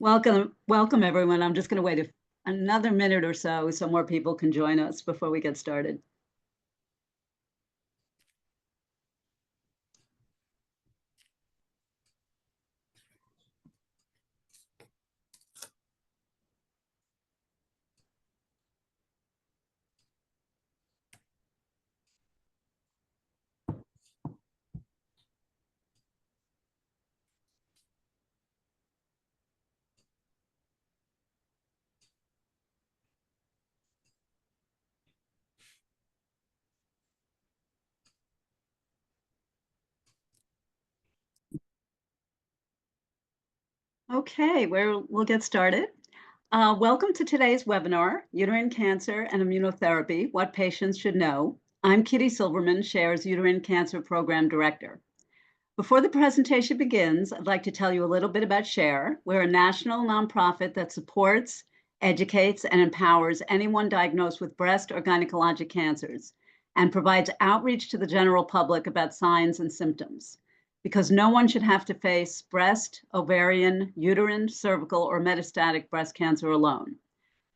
Welcome everyone. I'm just going to wait another minute or so more people can join us before we get started. Okay, we'll get started. Welcome to today's webinar, Uterine Cancer and Immunotherapy, What Patients Should Know. I'm Kitty Silverman, SHARE's Uterine Cancer Program Director. Before the presentation begins, I'd like to tell you a little bit about SHARE. We're a national nonprofit that supports, educates, and empowers anyone diagnosed with breast or gynecologic cancers and provides outreach to the general public about signs and symptoms, because no one should have to face breast, ovarian, uterine, cervical, or metastatic breast cancer alone.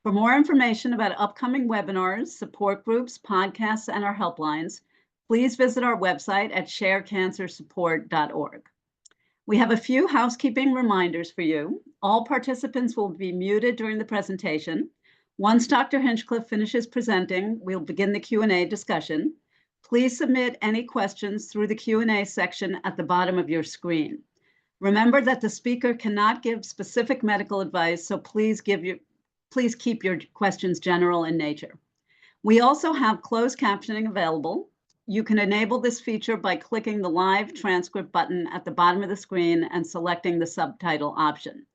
For more information about upcoming webinars, support groups, podcasts, and our helplines, please visit our website at sharecancersupport.org. We have a few housekeeping reminders for you. All participants will be muted during the presentation. Once Dr. Hinchcliff finishes presenting, we'll begin the Q&A discussion. Please submit any questions through the Q&A section at the bottom of your screen. Remember that the speaker cannot give specific medical advice, so please keep your questions general in nature. We also have closed captioning available. You can enable this feature by clicking the live transcript button at the bottom of the screen and selecting the subtitle option.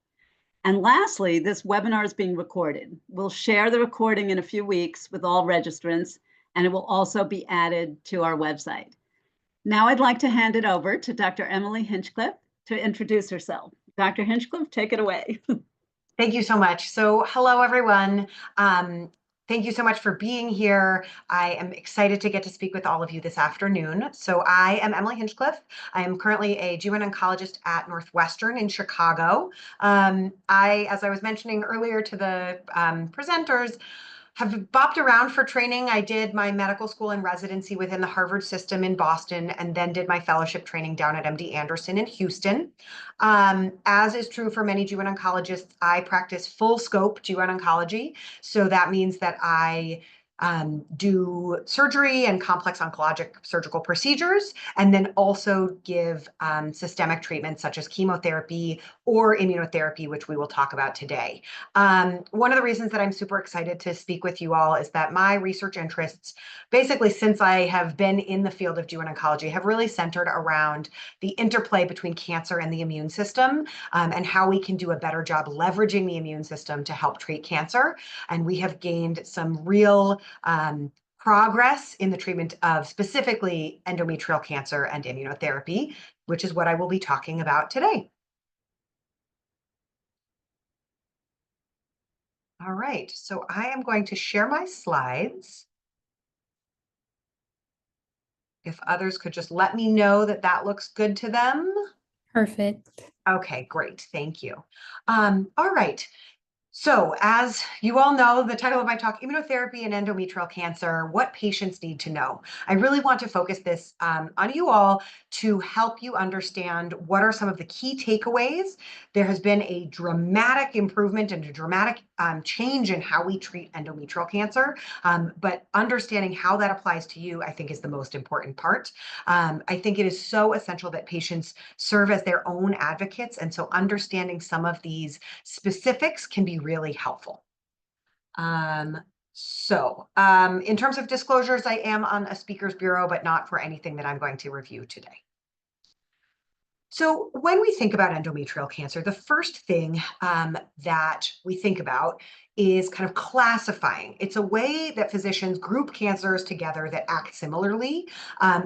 And lastly, this webinar is being recorded. We'll share the recording in a few weeks with all registrants, and it will also be added to our website. Now I'd like to hand it over to Dr. Emily Hinchcliff to introduce herself. Dr. Hinchcliff, take it away. Thank you so much. So hello, everyone. Thank you so much for being here. I am excited to get to speak with all of you this afternoon. So I am Emily Hinchcliff. I am currently a GYN oncologist at Northwestern in Chicago. As I was mentioning earlier to the presenters, have bopped around for training. I did my medical school and residency within the Harvard system in Boston, and then did my fellowship training down at MD Anderson in Houston. As is true for many GYN oncologists, I practice full scope GYN oncology. So that means that I do surgery and complex oncologic surgical procedures, and then also give systemic treatments such as chemotherapy or immunotherapy, which we will talk about today. One of the reasons that I'm super excited to speak with you all is that my research interests, basically since I have been in the field of GYN oncology, have really centered around the interplay between cancer and the immune system, and how we can do a better job leveraging the immune system to help treat cancer. And we have gained some real progress in the treatment of specifically endometrial cancer and immunotherapy, which is what I will be talking about today. All right, so I am going to share my slides. If others could just let me know that that looks good to them. Perfect. Okay, great, thank you. All right. So as you all know, the title of my talk, Immunotherapy and Endometrial Cancer, What Patients Need to Know. I really want to focus this on you all to help you understand what are some of the key takeaways. There has been a dramatic improvement and a dramatic change in how we treat endometrial cancer, but understanding how that applies to you, I think, is the most important part. I think it is so essential that patients serve as their own advocates, and so understanding some of these specifics can be really helpful. In terms of disclosures, I am on a speaker's bureau, but not for anything that I'm going to review today. So when we think about endometrial cancer, the first thing that we think about is kind of classifying. It's a way that physicians group cancers together that act similarly.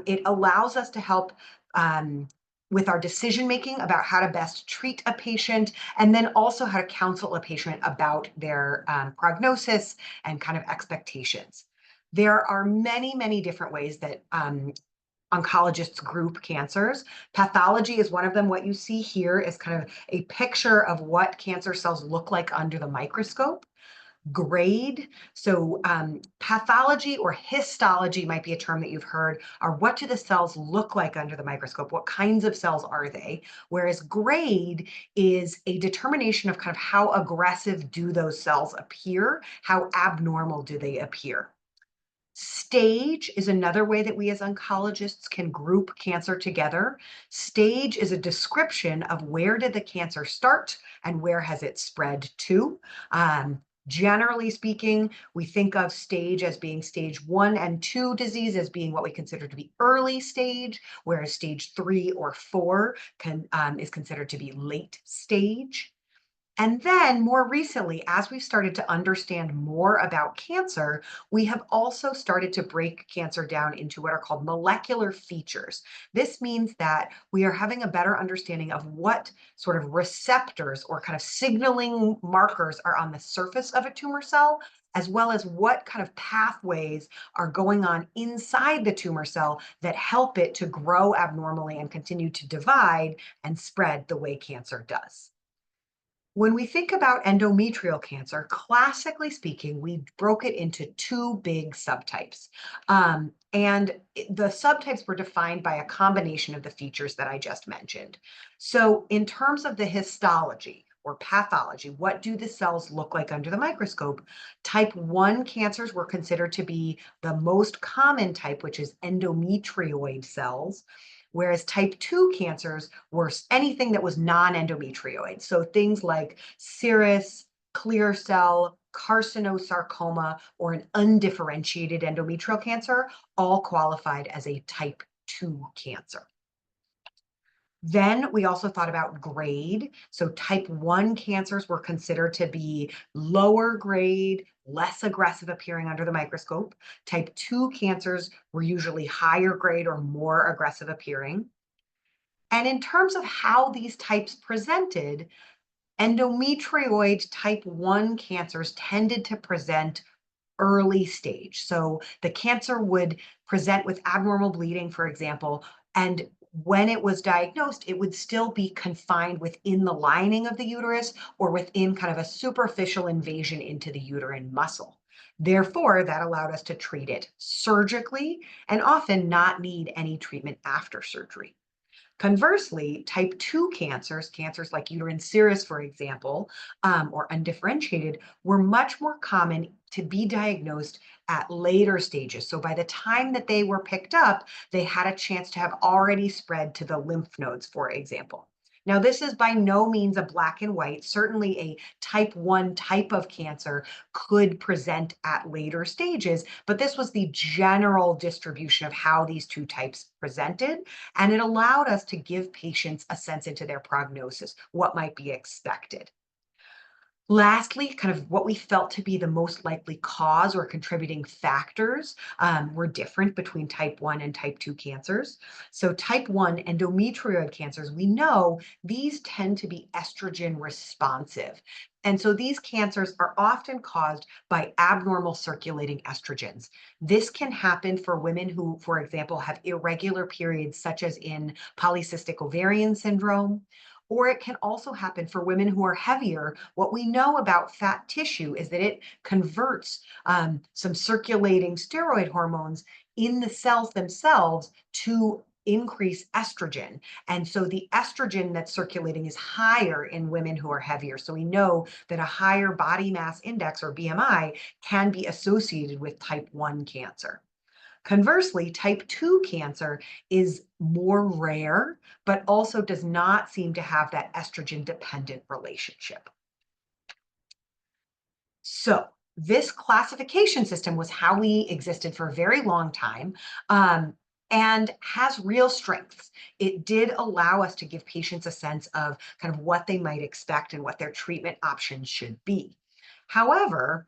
It allows us to help with our decision-making about how to best treat a patient, and then also how to counsel a patient about their prognosis and kind of expectations. There are many, many different ways that oncologists group cancers. Pathology is one of them. What you see here is kind of a picture of what cancer cells look like under the microscope. Grade, so pathology or histology might be a term that you've heard, are what do the cells look like under the microscope? What kinds of cells are they? Whereas grade is a determination of kind of how aggressive do those cells appear? How abnormal do they appear? Stage is another way that we as oncologists can group cancer together. Stage is a description of where did the cancer start and where has it spread to. Generally speaking, we think of stage as being stage 1 and 2 disease as being what we consider to be early stage, whereas stage 3 or 4 is considered to be late stage. And then more recently, as we've started to understand more about cancer, we have also started to break cancer down into what are called molecular features. This means that we are having a better understanding of what sort of receptors or kind of signaling markers are on the surface of a tumor cell, as well as what kind of pathways are going on inside the tumor cell that help it to grow abnormally and continue to divide and spread the way cancer does. When we think about endometrial cancer, classically speaking, we broke it into two big subtypes. The subtypes were defined by a combination of the features that I just mentioned. So in terms of the histology or pathology, what do the cells look like under the microscope? Type 1 cancers were considered to be the most common type, which is endometrioid cells. Whereas type 2 cancers were anything that was non-endometrioid. So things like serous, clear cell, carcinosarcoma, or an undifferentiated endometrial cancer all qualified as a type 2 cancer. Then we also thought about grade. So type 1 cancers were considered to be lower grade, less aggressive appearing under the microscope. Type 2 cancers were usually higher grade or more aggressive appearing. And in terms of how these types presented, endometrioid type 1 cancers tended to present early stage. So the cancer would present with abnormal bleeding, for example, and when it was diagnosed, it would still be confined within the lining of the uterus or within kind of a superficial invasion into the uterine muscle. Therefore, that allowed us to treat it surgically and often not need any treatment after surgery. Conversely, type 2 cancers, cancers like uterine serous, for example, or undifferentiated, were much more common to be diagnosed at later stages. So by the time that they were picked up, they had a chance to have already spread to the lymph nodes, for example. Now, this is by no means a black and white. Certainly, a type 1 type of cancer could present at later stages, but this was the general distribution of how these two types presented. And it allowed us to give patients a sense into their prognosis, what might be expected. Lastly, kind of what we felt to be the most likely cause or contributing factors were different between type 1 and type 2 cancers. So type 1 endometrioid cancers, we know these tend to be estrogen responsive. And so these cancers are often caused by abnormal circulating estrogens. This can happen for women who, for example, have irregular periods, such as in polycystic ovarian syndrome. Or it can also happen for women who are heavier. What we know about fat tissue is that it converts some circulating steroid hormones in the cells themselves to increase estrogen. And so the estrogen that's circulating is higher in women who are heavier. So we know that a higher body mass index or BMI can be associated with type 1 cancer. Conversely, type 2 cancer is more rare, but also does not seem to have that estrogen-dependent relationship. So this classification system was how we existed for a very long time, and has real strengths. It did allow us to give patients a sense of kind of what they might expect and what their treatment options should be. However,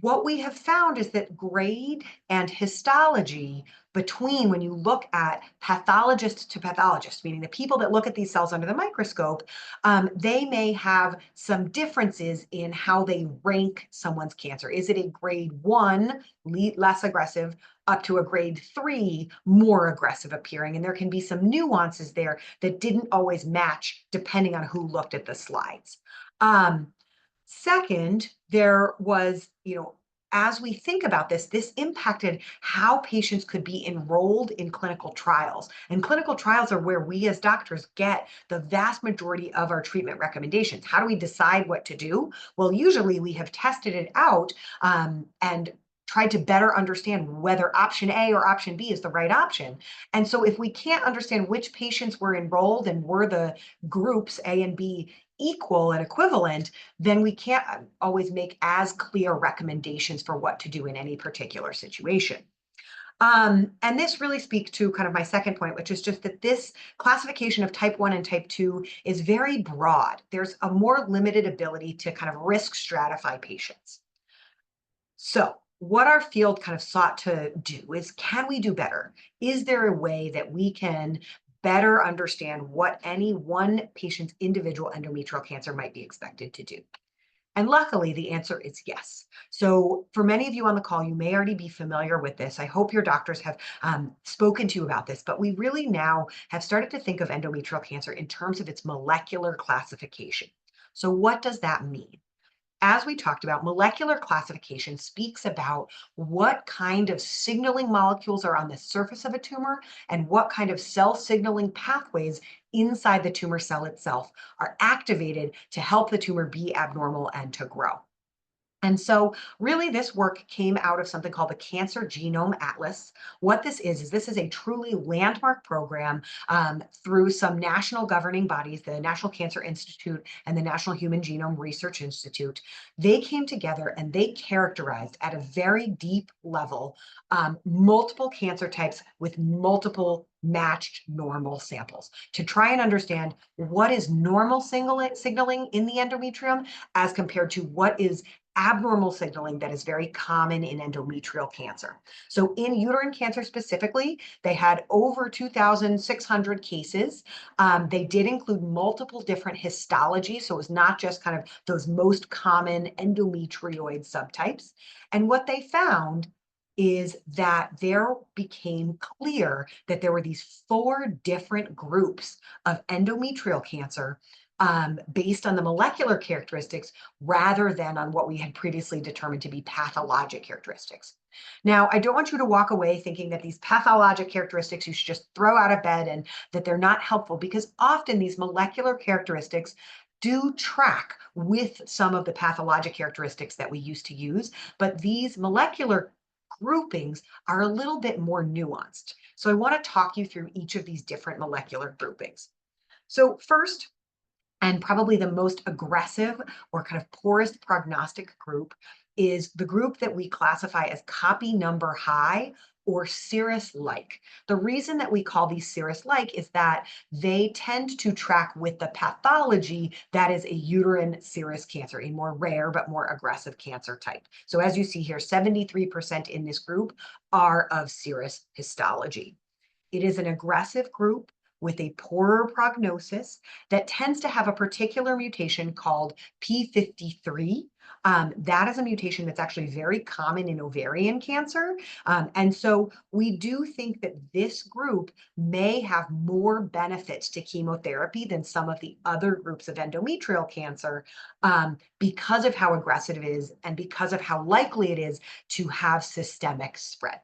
what we have found is that grade and histology between when you look at pathologist to pathologist, meaning the people that look at these cells under the microscope, they may have some differences in how they rank someone's cancer. Is it a grade 1, less aggressive, up to a grade 3, more aggressive appearing? And there can be some nuances there that didn't always match depending on who looked at the slides. Second, there was, as we think about this, this impacted how patients could be enrolled in clinical trials. And clinical trials are where we as doctors get the vast majority of our treatment recommendations. How do we decide what to do? Well, usually we have tested it out and tried to better understand whether option A or option B is the right option. And so if we can't understand which patients were enrolled and were the groups A and B equal and equivalent, then we can't always make as clear recommendations for what to do in any particular situation. And this really speaks to kind of my second point, which is just that this classification of type 1 and type 2 is very broad. There's a more limited ability to kind of risk stratify patients. So what our field kind of sought to do is, can we do better? Is there a way that we can better understand what any one patient's individual endometrial cancer might be expected to do? And luckily, the answer is yes. So for many of you on the call, you may already be familiar with this. I hope your doctors have spoken to you about this, but we really now have started to think of endometrial cancer in terms of its molecular classification. So what does that mean? As we talked about, molecular classification speaks about what kind of signaling molecules are on the surface of a tumor and what kind of cell signaling pathways inside the tumor cell itself are activated to help the tumor be abnormal and to grow. And so really this work came out of something called the Cancer Genome Atlas. What this is this is a truly landmark program through some national governing bodies, the National Cancer Institute and the National Human Genome Research Institute. They came together and they characterized at a very deep level multiple cancer types with multiple matched normal samples to try and understand what is normal signaling in the endometrium as compared to what is abnormal signaling that is very common in endometrial cancer. So in uterine cancer specifically, they had over 2,600 cases. They did include multiple different histologies, so it was not just kind of those most common endometrioid subtypes. And what they found is that there became clear that there were these 4 different groups of endometrial cancer based on the molecular characteristics rather than on what we had previously determined to be pathologic characteristics. Now, I don't want you to walk away thinking that these pathologic characteristics you should just throw out of bed and that they're not helpful, because often these molecular characteristics do track with some of the pathologic characteristics that we used to use, but these molecular groupings are a little bit more nuanced. So I want to talk you through each of these different molecular groupings. So first, and probably the most aggressive or kind of poorest prognostic group, is the group that we classify as copy number high or serous-like. The reason that we call these serous-like is that they tend to track with the pathology that is a uterine serous cancer, a more rare but more aggressive cancer type. So as you see here, 73% in this group are of serous histology. It is an aggressive group with a poorer prognosis that tends to have a particular mutation called P53. That is a mutation that's actually very common in ovarian cancer. And so we do think that this group may have more benefits to chemotherapy than some of the other groups of endometrial cancer because of how aggressive it is and because of how likely it is to have systemic spread.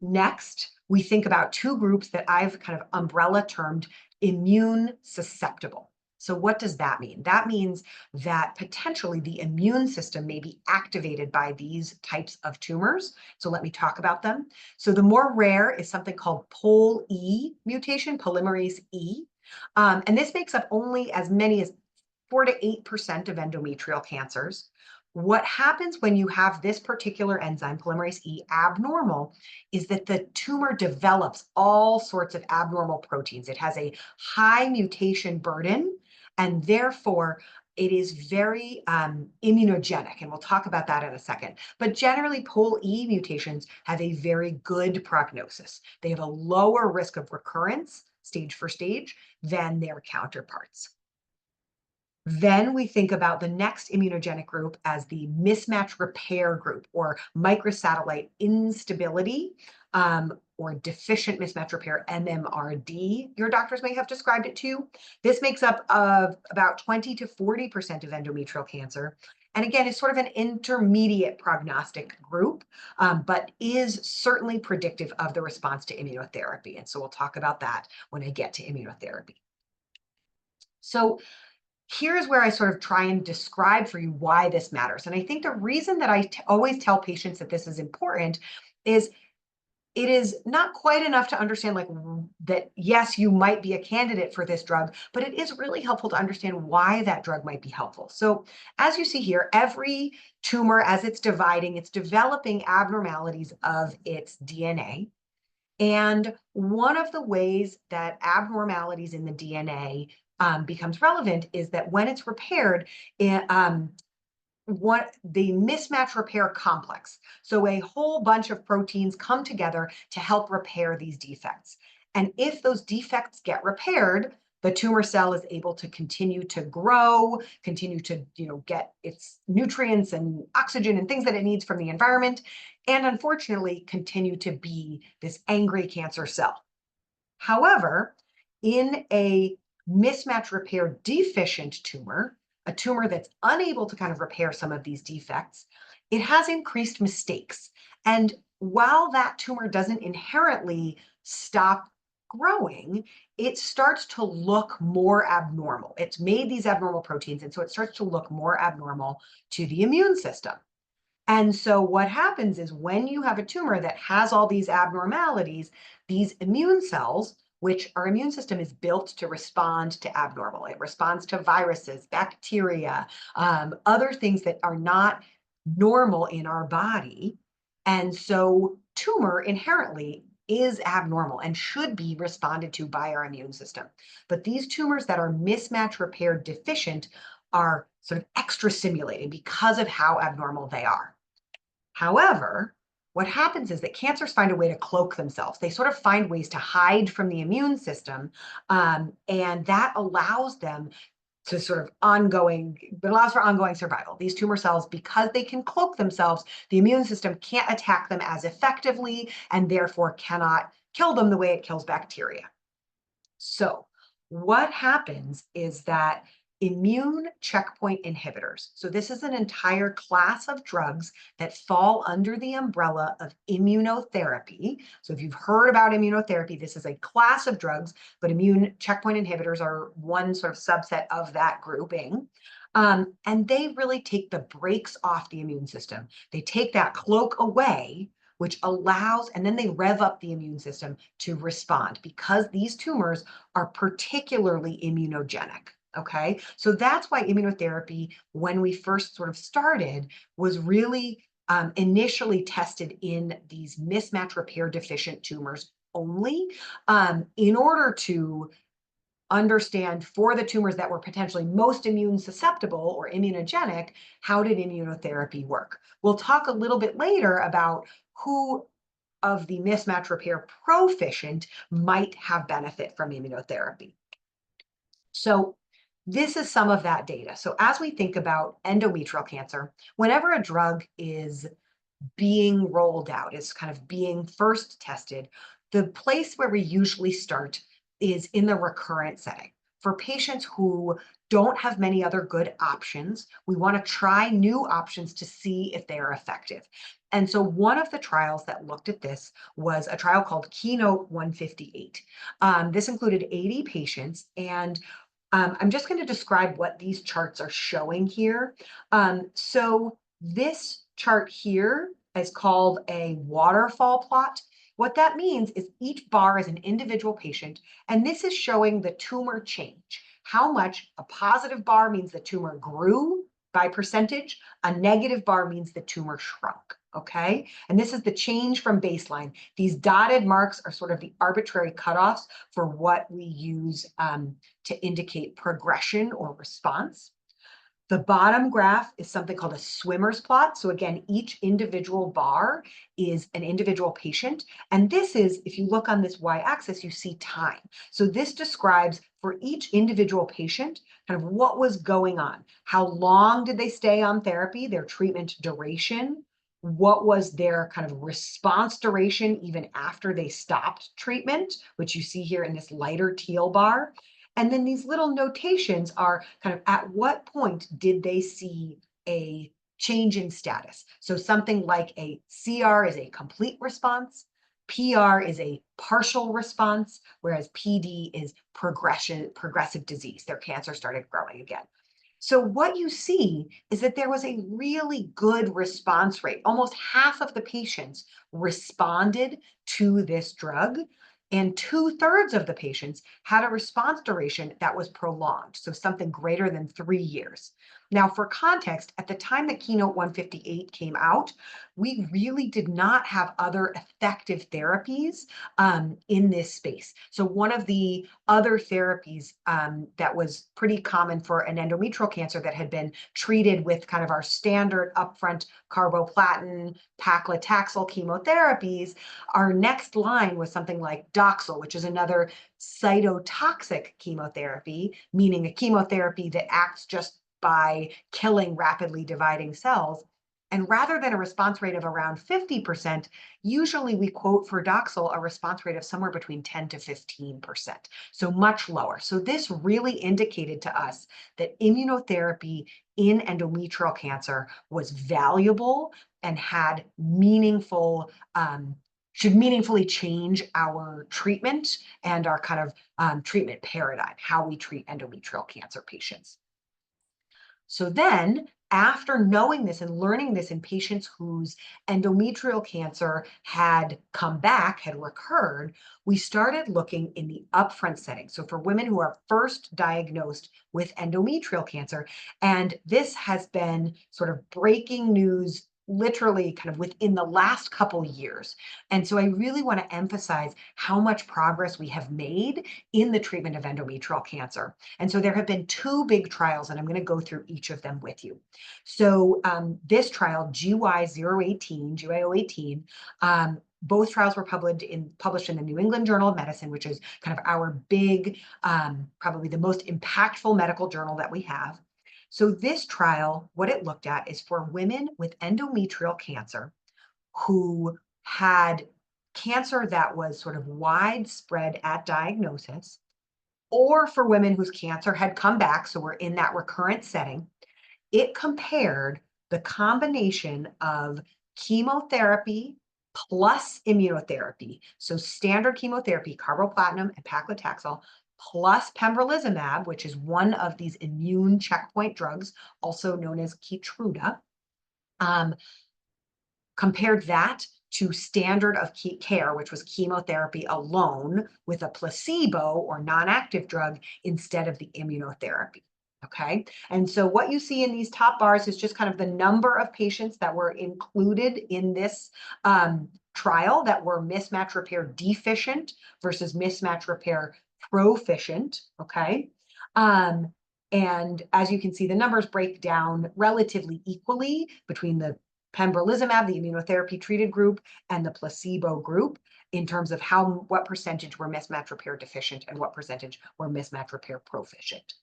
Next, we think about 2 groups that I've kind of umbrella termed immune susceptible. So what does that mean? That means that potentially the immune system may be activated by these types of tumors. So let me talk about them. So the more rare is something called POL-E mutation, polymerase E. And this makes up only as many as 4 to 8% of endometrial cancers. What happens when you have this particular enzyme, polymerase E, abnormal, is that the tumor develops all sorts of abnormal proteins. It has a high mutation burden, and therefore it is very immunogenic, and we'll talk about that in a second. But generally, POLE-E mutations have a very good prognosis. They have a lower risk of recurrence, stage for stage, than their counterparts. Then we think about the next immunogenic group as the mismatch repair group, or microsatellite instability, or deficient mismatch repair, MMRD, your doctors may have described it to you. This makes up of about 20 to 40% of endometrial cancer. And again, it's sort of an intermediate prognostic group, but is certainly predictive of the response to immunotherapy. And so we'll talk about that when I get to immunotherapy. So here's where I sort of try and describe for you why this matters. And I think the reason that I always tell patients that this is important is it is not quite enough to understand like that, yes, you might be a candidate for this drug, but it is really helpful to understand why that drug might be helpful. So as you see here, every tumor, as it's dividing, it's developing abnormalities of its DNA. And one of the ways that abnormalities in the DNA becomes relevant is that when it's repaired, what the mismatch repair complex. So a whole bunch of proteins come together to help repair these defects. And if those defects get repaired, the tumor cell is able to continue to grow, continue to get its nutrients and oxygen and things that it needs from the environment, and unfortunately continue to be this angry cancer cell. However, in a mismatch repair deficient tumor, a tumor that's unable to kind of repair some of these defects, it has increased mistakes. And while that tumor doesn't inherently stop growing, it starts to look more abnormal. It's made these abnormal proteins, and so it starts to look more abnormal to the immune system. And so what happens is when you have a tumor that has all these abnormalities, these immune cells, which our immune system is built to respond to abnormal. It responds to viruses, bacteria, other things that are not normal in our body. And so tumor inherently is abnormal and should be responded to by our immune system. But these tumors that are mismatch repair deficient are sort of extra stimulated because of how abnormal they are. However, what happens is that cancers find a way to cloak themselves. They sort of find ways to hide from the immune system, and that allows them to allows for ongoing survival. These tumor cells, because they can cloak themselves, the immune system can't attack them as effectively and therefore cannot kill them the way it kills bacteria. So what happens is that immune checkpoint inhibitors, so this is an entire class of drugs that fall under the umbrella of immunotherapy. So if you've heard about immunotherapy, this is a class of drugs, but immune checkpoint inhibitors are one sort of subset of that grouping. And they really take the brakes off the immune system. They take that cloak away, which allows, and then they rev up the immune system to respond because these tumors are particularly immunogenic. Okay, so that's why immunotherapy, when we first sort of started, was really initially tested in these mismatch repair deficient tumors only, in order to understand for the tumors that were potentially most immune susceptible or immunogenic, how did immunotherapy work? We'll talk a little bit later about who of the mismatch repair proficient might have benefit from immunotherapy. So this is some of that data. So as we think about endometrial cancer, whenever a drug is being rolled out, is kind of being first tested, the place where we usually start is in the recurrent setting. For patients who don't have many other good options, we want to try new options to see if they are effective. And so one of the trials that looked at this was a trial called Keynote 158. This included 80 patients, and I'm just going to describe what these charts are showing here. So this chart here is called a waterfall plot. What that means is each bar is an individual patient, and this is showing the tumor change. How much a positive bar means the tumor grew by percentage, a negative bar means the tumor shrunk. Okay, and this is the change from baseline. These dotted marks are sort of the arbitrary cutoffs for what we use to indicate progression or response. The bottom graph is something called a swimmer's plot. So again, each individual bar is an individual patient. And this is, if you look on this y-axis, you see time. So this describes for each individual patient kind of what was going on. How long did they stay on therapy, their treatment duration? What was their kind of response duration even after they stopped treatment, which you see here in this lighter teal bar. And then these little notations are kind of at what point did they see a change in status? So something like a CR is a complete response, PR is a partial response, whereas PD is progressive disease. Their cancer started growing again. So what you see is that there was a really good response rate. Almost half of the patients responded to this drug, and 2/3 of the patients had a response duration that was prolonged, so something greater than 3 years. Now, for context, at the time that Keynote 158 came out, we really did not have other effective therapies in this space. So one of the other therapies that was pretty common for an endometrial cancer that had been treated with kind of our standard upfront carboplatin, paclitaxel chemotherapies, our next line was something like Doxil, which is another cytotoxic chemotherapy, meaning a chemotherapy that acts just by killing rapidly dividing cells. And rather than a response rate of around 50%, usually we quote for Doxil a response rate of somewhere between 10 to 15%, so much lower. So this really indicated to us that immunotherapy in endometrial cancer was valuable and had should meaningfully change our treatment and our kind of treatment paradigm, how we treat endometrial cancer patients. So then, after knowing this and learning this in patients whose endometrial cancer had come back, had recurred, we started looking in the upfront setting. So for women who are first diagnosed with endometrial cancer, and this has been sort of breaking news literally kind of within the last couple years. And so I really want to emphasize how much progress we have made in the treatment of endometrial cancer. And so there have been two big trials, and I'm going to go through each of them with you. So this trial, GY018, both trials were published in the New England Journal of Medicine, which is kind of our big, probably the most impactful medical journal that we have. So this trial, what it looked at is for women with endometrial cancer who had cancer that was sort of widespread at diagnosis, or for women whose cancer had come back, so we're in that recurrent setting. It compared the combination of chemotherapy plus immunotherapy, so standard chemotherapy, carboplatin and paclitaxel, plus pembrolizumab, which is one of these immune checkpoint drugs, also known as Keytruda, compared that to standard of care, which was chemotherapy alone with a placebo or non-active drug instead of the immunotherapy. Okay, and so what you see in these top bars is just kind of the number of patients that were included in this trial that were mismatch repair deficient versus mismatch repair proficient. Okay, and as you can see, the numbers break down relatively equally between the pembrolizumab, the immunotherapy treated group, and the placebo group in terms of what percentage were mismatch repair deficient and what percentage were mismatch repair proficient.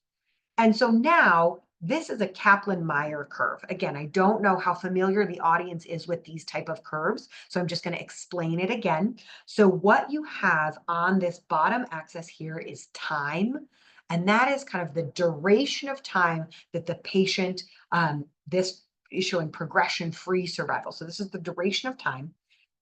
And so now this is a Kaplan-Meier curve. Again, I don't know how familiar the audience is with these type of curves, so I'm just going to explain it again. So what you have on this bottom axis here is time, and that is kind of the duration of time that the patient, this is showing progression-free survival. So this is the duration of time.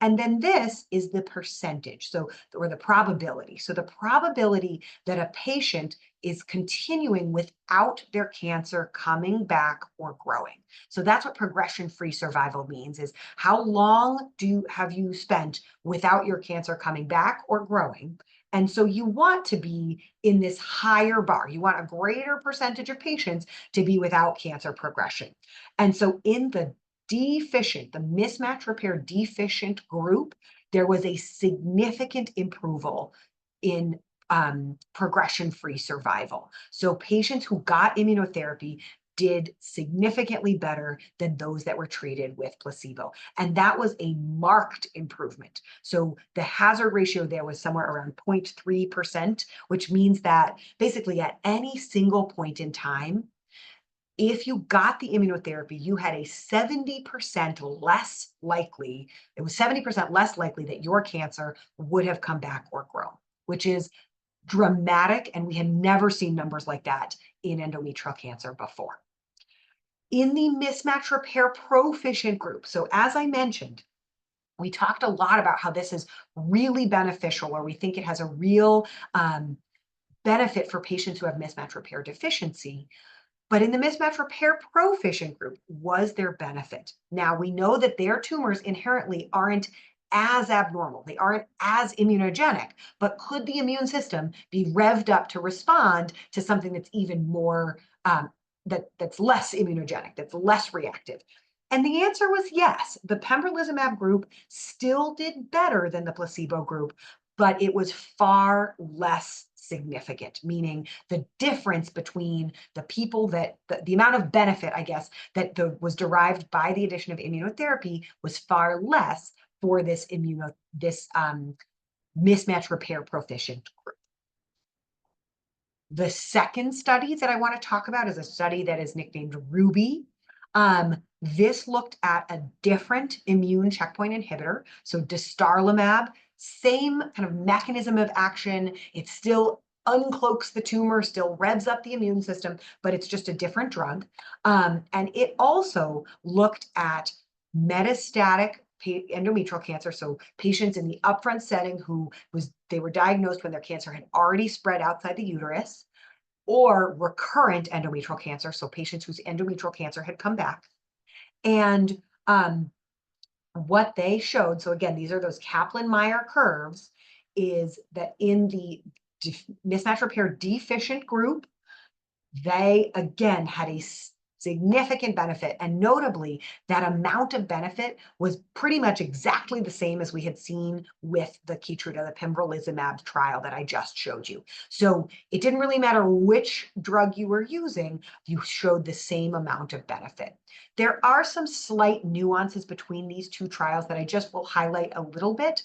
And then this is the percentage, or the probability. So the probability that a patient is continuing without their cancer coming back or growing. So that's what progression-free survival means, is how long have you spent without your cancer coming back or growing? And so you want to be in this higher bar. You want a greater percentage of patients to be without cancer progression. And so in the mismatch repair deficient group, there was a significant improvement in progression-free survival. So patients who got immunotherapy did significantly better than those that were treated with placebo. And that was a marked improvement. So the hazard ratio there was somewhere around 0.3%, which means that basically at any single point in time, if you got the immunotherapy, you had a 70% less likely, it was 70% less likely that your cancer would have come back or grown, which is dramatic. And we had never seen numbers like that in endometrial cancer before. In the mismatch repair proficient group, so as I mentioned, we talked a lot about how this is really beneficial, or we think it has a real benefit for patients who have mismatch repair deficiency. But in the mismatch repair proficient group, was there benefit? Now, we know that their tumors inherently aren't as abnormal. They aren't as immunogenic, but could the immune system be revved up to respond to something that's even more, that's less immunogenic, that's less reactive? And the answer was yes. The pembrolizumab group still did better than the placebo group, but it was far less significant, meaning the difference between the people that, the amount of benefit, I guess, that was derived by the addition of immunotherapy was far less for this mismatch repair proficient group. The second study that I want to talk about is a study that is nicknamed Ruby. This looked at a different immune checkpoint inhibitor, so dostarlimab, same kind of mechanism of action. It still uncloaks the tumor, still revs up the immune system, but it's just a different drug. And it also looked at metastatic endometrial cancer, so patients in the upfront setting they were diagnosed when their cancer had already spread outside the uterus, or recurrent endometrial cancer, so patients whose endometrial cancer had come back. And what they showed, so again, these are those Kaplan-Meier curves, is that in the mismatch repair deficient group, they again had a significant benefit. And notably, that amount of benefit was pretty much exactly the same as we had seen with the Keytruda, the pembrolizumab trial that I just showed you. So it didn't really matter which drug you were using, you showed the same amount of benefit. There are some slight nuances between these two trials that I just will highlight a little bit.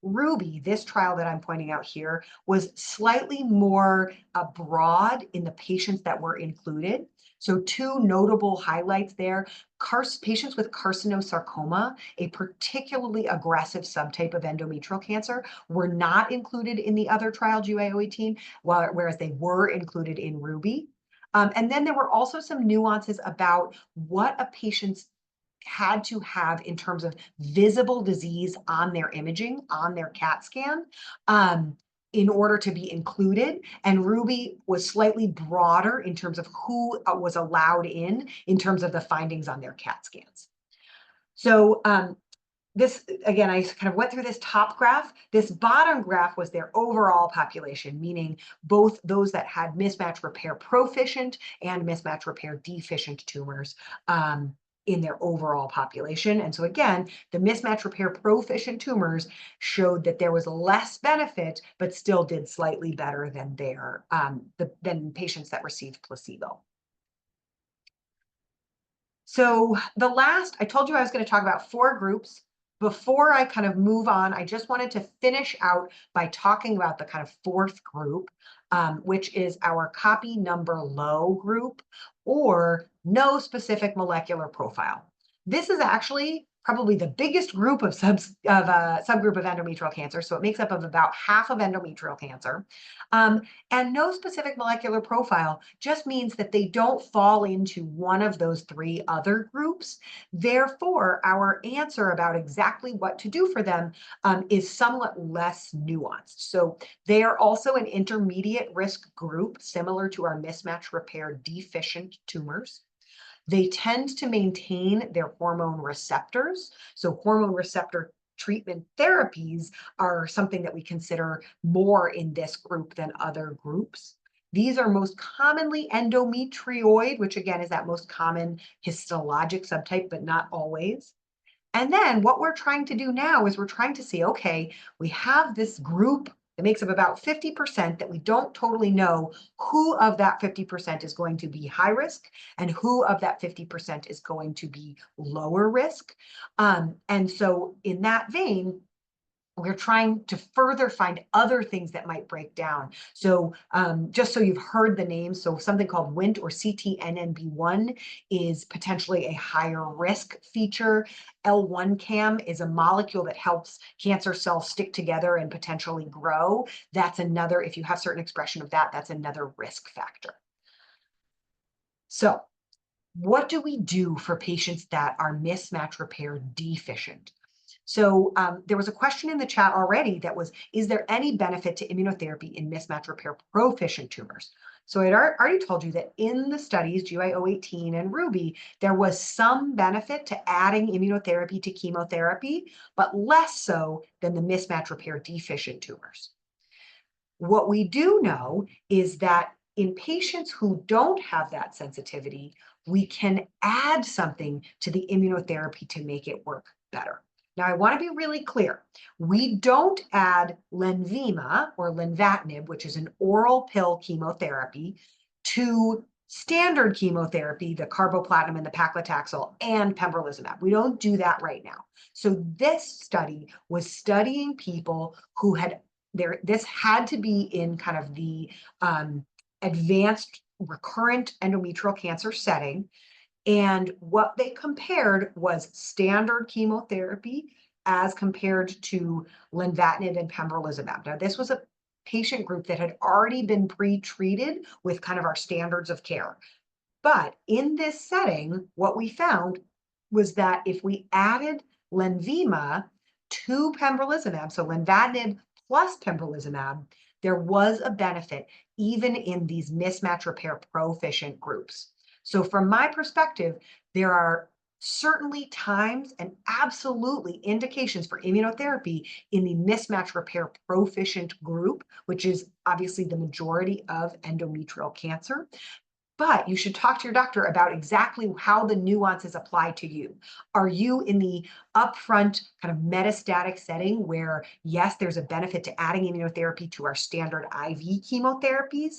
Ruby, this trial that I'm pointing out here, was slightly more broad in the patients that were included. So two notable highlights there: patients with carcinosarcoma, a particularly aggressive subtype of endometrial cancer, were not included in the other trial, GYO18, whereas they were included in Ruby. And then there were also some nuances about what a patient's had to have in terms of visible disease on their imaging, on their CAT scan, in order to be included. And Ruby was slightly broader in terms of who was allowed in terms of the findings on their CAT scans. So this, again, I kind of went through this top graph. This bottom graph was their overall population, meaning both those that had mismatch repair proficient and mismatch repair deficient tumors in their overall population. And so again, the mismatch repair proficient tumors showed that there was less benefit, but still did slightly better than than patients that received placebo. So I told you I was going to talk about 4 groups. Before I kind of move on, I just wanted to finish out by talking about the kind of 4th group, which is our copy number low group, or no specific molecular profile. This is actually probably the biggest group of subgroup of endometrial cancer. So it makes up of about half of endometrial cancer. And no specific molecular profile just means that they don't fall into one of those 3 other groups. Therefore, our answer about exactly what to do for them is somewhat less nuanced. So they are also an intermediate risk group, similar to our mismatch repair deficient tumors. They tend to maintain their hormone receptors. So hormone receptor treatment therapies are something that we consider more in this group than other groups. These are most commonly endometrioid, which again is that most common histologic subtype, but not always. And then what we're trying to do now is we're trying to see, okay, we have this group that makes up about 50% that we don't totally know who of that 50% is going to be high risk and who of that 50% is going to be lower risk. And so in that vein, we're trying to further find other things that might break down. So just so you've heard the name, so something called Wnt or CTNNB1 is potentially a higher risk feature. L1CAM is a molecule that helps cancer cells stick together and potentially grow. That's another, if you have certain expression of that, that's another risk factor. So what do we do for patients that are mismatch repair deficient? So there was a question in the chat already that was, is there any benefit to immunotherapy in mismatch repair proficient tumors? So I had already told you that in the studies, GY018 and Ruby, there was some benefit to adding immunotherapy to chemotherapy, but less so than the mismatch repair deficient tumors. What we do know is that in patients who don't have that sensitivity, we can add something to the immunotherapy to make it work better. Now, I want to be really clear. We don't add Lenvima or lenvatinib, which is an oral pill chemotherapy, to standard chemotherapy, the carboplatin and the paclitaxel and pembrolizumab. We don't do that right now. So this study was studying people who had this had to be in kind of the advanced recurrent endometrial cancer setting. And what they compared was standard chemotherapy as compared to lenvatinib and pembrolizumab. Now, this was a patient group that had already been pre-treated with kind of our standards of care. But in this setting, what we found was that if we added Lenvima to pembrolizumab, so lenvatinib plus pembrolizumab, there was a benefit even in these mismatch repair proficient groups. So from my perspective, there are certainly times and absolutely indications for immunotherapy in the mismatch repair proficient group, which is obviously the majority of endometrial cancer. But you should talk to your doctor about exactly how the nuances apply to you. Are you in the upfront kind of metastatic setting where, yes, there's a benefit to adding immunotherapy to our standard IV chemotherapies?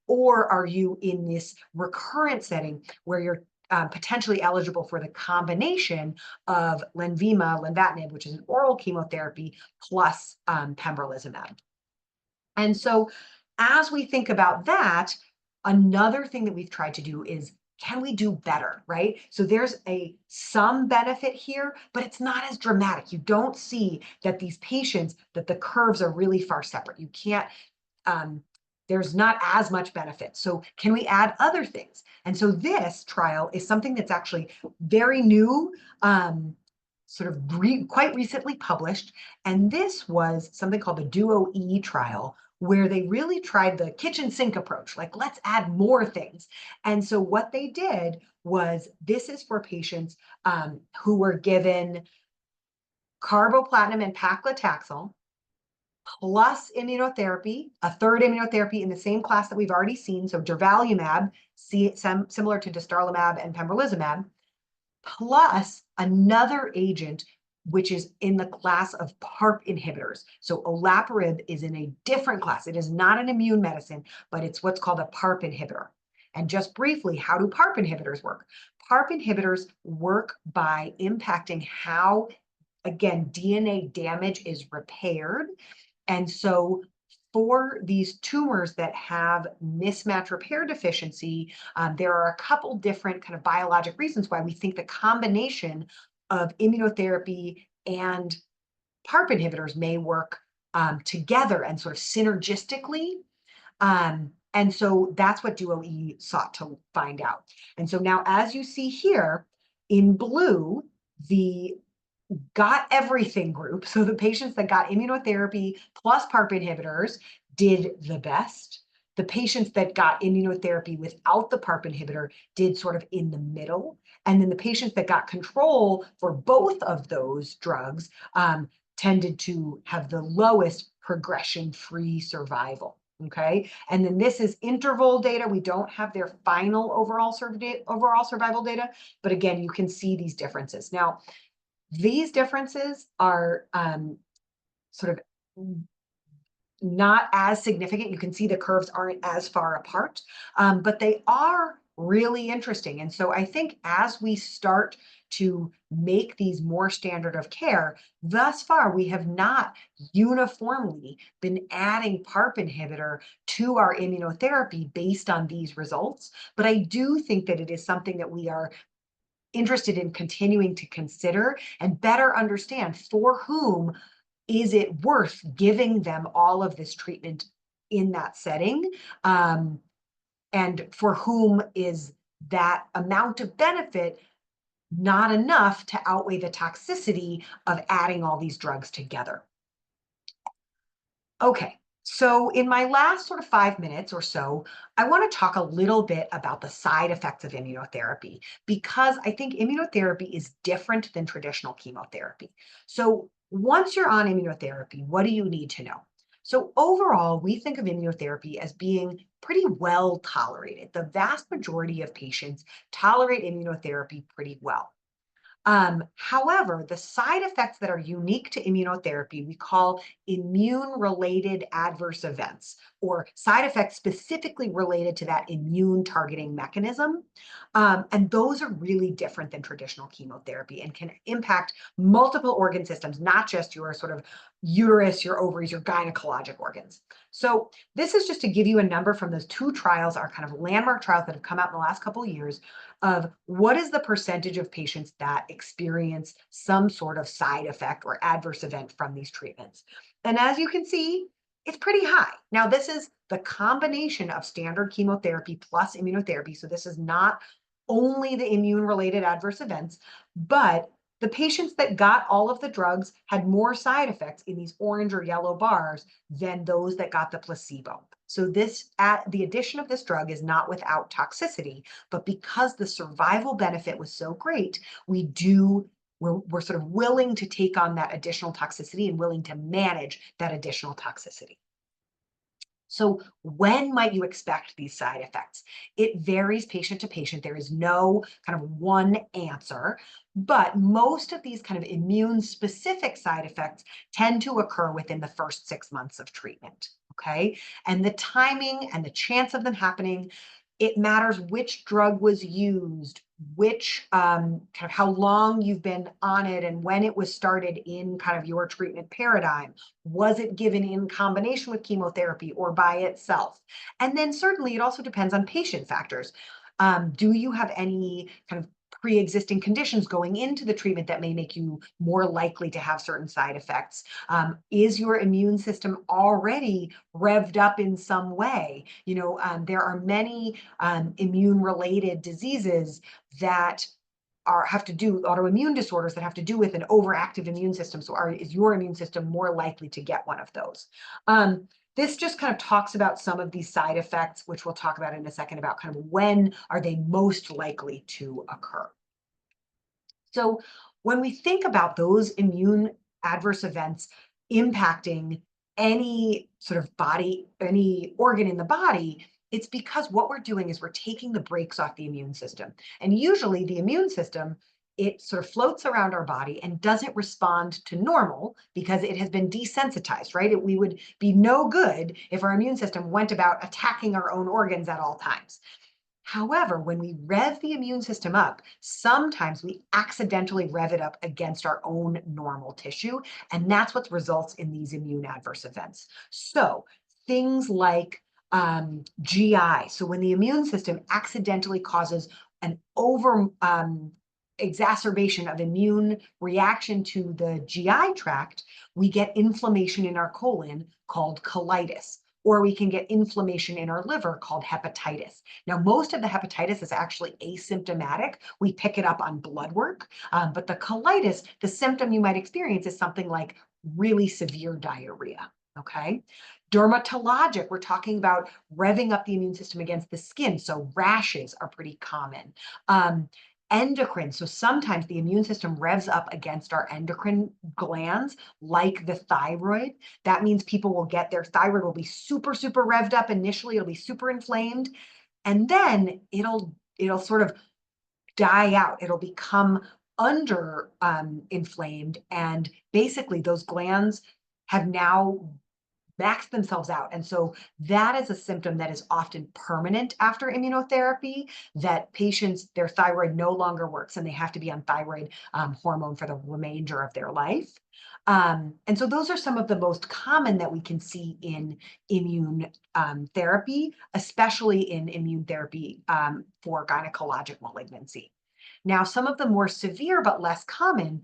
Or are you in this recurrent setting where you're potentially eligible for the combination of Lenvima, lenvatinib, which is an oral chemotherapy, plus pembrolizumab? And so as we think about that, another thing that we've tried to do is, can we do better, right? So there's some benefit here, but it's not as dramatic. You don't see that these patients, that the curves are really far separate. You can't, there's not as much benefit. So can we add other things? And so this trial is something that's actually very new, quite recently published. And this was something called the DUO-E trial, where they really tried the kitchen sink approach, like let's add more things. And so what they did was, this is for patients who were given carboplatin and paclitaxel plus immunotherapy, a third immunotherapy in the same class that we've already seen, so durvalumab, similar to dostarlimab and pembrolizumab, plus another agent which is in the class of PARP inhibitors. So olaparib is in a different class. It is not an immune medicine, but it's what's called a PARP inhibitor. And just briefly, how do PARP inhibitors work? PARP inhibitors work by impacting how, again, DNA damage is repaired. And so for these tumors that have mismatch repair deficiency, there are a couple different kind of biologic reasons why we think the combination of immunotherapy and PARP inhibitors may work together and sort of synergistically. And so that's what DUO-E sought to find out. And so now, as you see here in blue, the got everything group, so the patients that got immunotherapy plus PARP inhibitors did the best. The patients that got immunotherapy without the PARP inhibitor did sort of in the middle. And then the patients that got control for both of those drugs tended to have the lowest progression-free survival. Okay, and then this is interval data. We don't have their final overall survival data, but again, you can see these differences. Now, these differences are sort of not as significant. You can see the curves aren't as far apart, but they are really interesting. And so I think as we start to make these more standard of care, thus far we have not uniformly been adding PARP inhibitor to our immunotherapy based on these results. But I do think that it is something that we are interested in continuing to consider and better understand for whom is it worth giving them all of this treatment in that setting? And for whom is that amount of benefit not enough to outweigh the toxicity of adding all these drugs together? Okay, so in my last sort of 5 minutes or so, I want to talk a little bit about the side effects of immunotherapy, because I think immunotherapy is different than traditional chemotherapy. So once you're on immunotherapy, what do you need to know? So overall, we think of immunotherapy as being pretty well tolerated. The vast majority of patients tolerate immunotherapy pretty well. However, the side effects that are unique to immunotherapy, we call immune-related adverse events, or side effects specifically related to that immune targeting mechanism. And those are really different than traditional chemotherapy and can impact multiple organ systems, not just your sort of uterus, your ovaries, your gynecologic organs. So this is just to give you a number from those two trials, our kind of landmark trials that have come out in the last couple of years, of what is the percentage of patients that experience some sort of side effect or adverse event from these treatments. And as you can see, it's pretty high. Now, this is the combination of standard chemotherapy plus immunotherapy. So this is not only the immune-related adverse events, but the patients that got all of the drugs had more side effects in these orange or yellow bars than those that got the placebo. So the addition of this drug is not without toxicity, but because the survival benefit was so great, we're sort of willing to take on that additional toxicity and willing to manage that additional toxicity. So when might you expect these side effects? It varies patient to patient. There is no kind of one answer, but most of these kind of immune-specific side effects tend to occur within the first 6 months of treatment, okay? And the timing and the chance of them happening, it matters which drug was used, which kind of how long you've been on it and when it was started in kind of your treatment paradigm. Was it given in combination with chemotherapy or by itself? And then certainly it also depends on patient factors. Do you have any kind of pre-existing conditions going into the treatment that may make you more likely to have certain side effects? Is your immune system already revved up in some way? There are many immune-related diseases that have to do autoimmune disorders that have to do with an overactive immune system. So is your immune system more likely to get one of those? This just kind of talks about some of these side effects, which we'll talk about in a second, about kind of when are they most likely to occur. So when we think about those immune adverse events impacting any sort of body, any organ in the body, it's because what we're doing is we're taking the brakes off the immune system. And usually the immune system, it sort of floats around our body and doesn't respond to normal because it has been desensitized, right? We would be no good if our immune system went about attacking our own organs at all times. However, when we rev the immune system up, sometimes we accidentally rev it up against our own normal tissue, and that's what results in these immune adverse events. So things like GI. So when the immune system accidentally causes an exacerbation of immune reaction to the GI tract, we get inflammation in our colon called colitis, or we can get inflammation in our liver called hepatitis. Now, most of the hepatitis is actually asymptomatic. We pick it up on blood work, but the colitis, the symptom you might experience is something like really severe diarrhea, okay? Dermatologic, we're talking about revving up the immune system against the skin, so rashes are pretty common. Endocrine, so sometimes the immune system revs up against our endocrine glands, like the thyroid. That means people will get their thyroid will be super, super revved up initially. It'll be super inflamed, and then it'll sort of die out. It'll become under inflamed, and basically those glands have now max themselves out. And so that is a symptom that is often permanent after immunotherapy, that patients, their thyroid no longer works and they have to be on thyroid hormone for the remainder of their life. And so those are some of the most common that we can see in immune therapy, especially in immune therapy for gynecologic malignancy. Now, some of the more severe but less common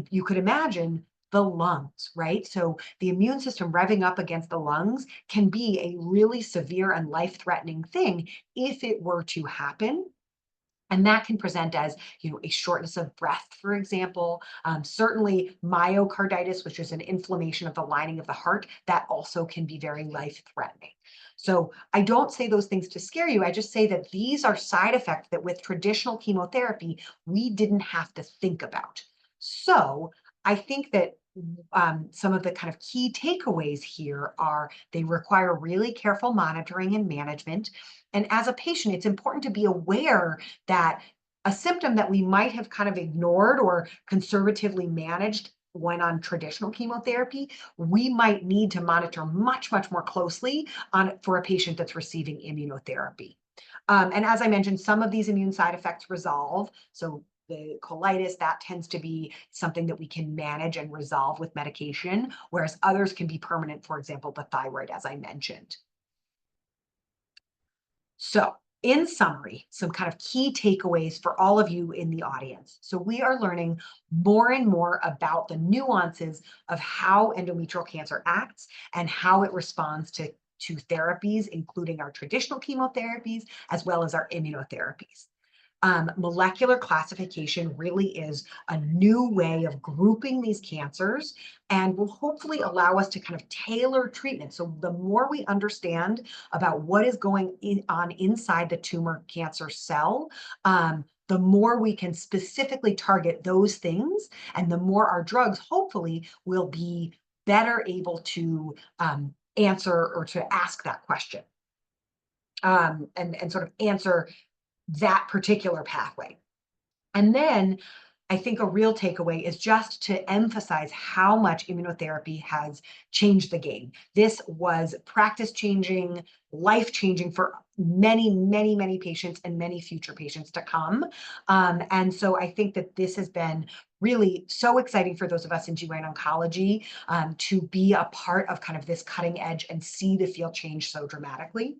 you could imagine the lungs, right? So the immune system revving up against the lungs can be a really severe and life-threatening thing if it were to happen. And that can present as, a shortness of breath, for example. Certainly myocarditis, which is an inflammation of the lining of the heart, that also can be very life-threatening. So I don't say those things to scare you. I just say that these are side effects that with traditional chemotherapy, we didn't have to think about. So I think that some of the kind of key takeaways here are they require really careful monitoring and management. And as a patient, it's important to be aware that a symptom that we might have kind of ignored or conservatively managed when on traditional chemotherapy, we might need to monitor much, much more closely for a patient that's receiving immunotherapy. And as I mentioned, some of these immune side effects resolve. So the colitis, that tends to be something that we can manage and resolve with medication, whereas others can be permanent, for example, the thyroid, as I mentioned. So, in summary, some kind of key takeaways for all of you in the audience. So, we are learning more and more about the nuances of how endometrial cancer acts and how it responds to therapies, including our traditional chemotherapies, as well as our immunotherapies. Molecular classification really is a new way of grouping these cancers and will hopefully allow us to kind of tailor treatment. So the more we understand about what is going on inside the tumor cancer cell, the more we can specifically target those things, and the more our drugs hopefully will be better able to answer or to ask that question and sort of answer that particular pathway. And then I think a real takeaway is just to emphasize how much immunotherapy has changed the game. This was practice changing, life changing for many, many, many patients and many future patients to come. And so I think that this has been really so exciting for those of us in GYN oncology to be a part of kind of this cutting edge and see the field change so dramatically.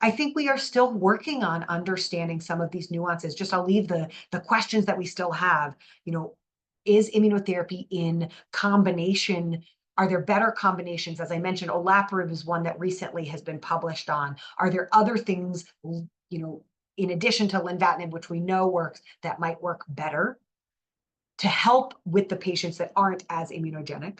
I think we are still working on understanding some of these nuances. Just I'll leave the questions that we still have. Is immunotherapy in combination? Are there better combinations? As I mentioned, olaparib is one that recently has been published on. Are there other things, in addition to lenvatinib, which we know works, that might work better to help with the patients that aren't as immunogenic?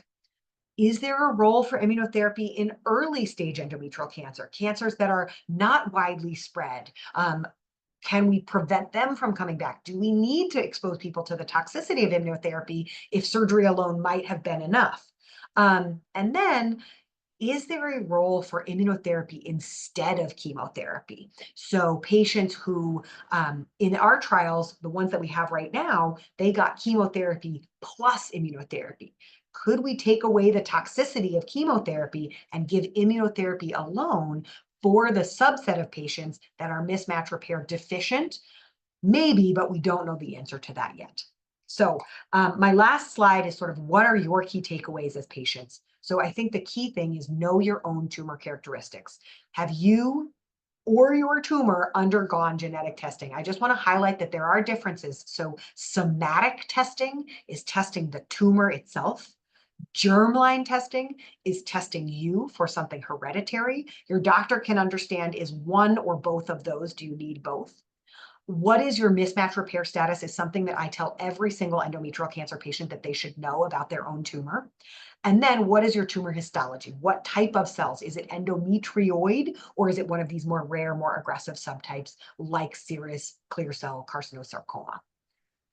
Is there a role for immunotherapy in early stage endometrial cancer, cancers that are not widely spread? Can we prevent them from coming back? Do we need to expose people to the toxicity of immunotherapy if surgery alone might have been enough? And then, is there a role for immunotherapy instead of chemotherapy? So patients who, in our trials, the ones that we have right now, they got chemotherapy plus immunotherapy. Could we take away the toxicity of chemotherapy and give immunotherapy alone for the subset of patients that are mismatch repair deficient? Maybe, but we don't know the answer to that yet. So my last slide is sort of what are your key takeaways as patients? So I think the key thing is know your own tumor characteristics. Have you or your tumor undergone genetic testing? I just want to highlight that there are differences. So somatic testing is testing the tumor itself. Germline testing is testing you for something hereditary. Your doctor can understand, is one or both of those, do you need both? What is your mismatch repair status is something that I tell every single endometrial cancer patient that they should know about their own tumor. And then what is your tumor histology? What type of cells? Is it endometrioid, or is it one of these more rare, more aggressive subtypes like serous clear cell carcinosarcoma?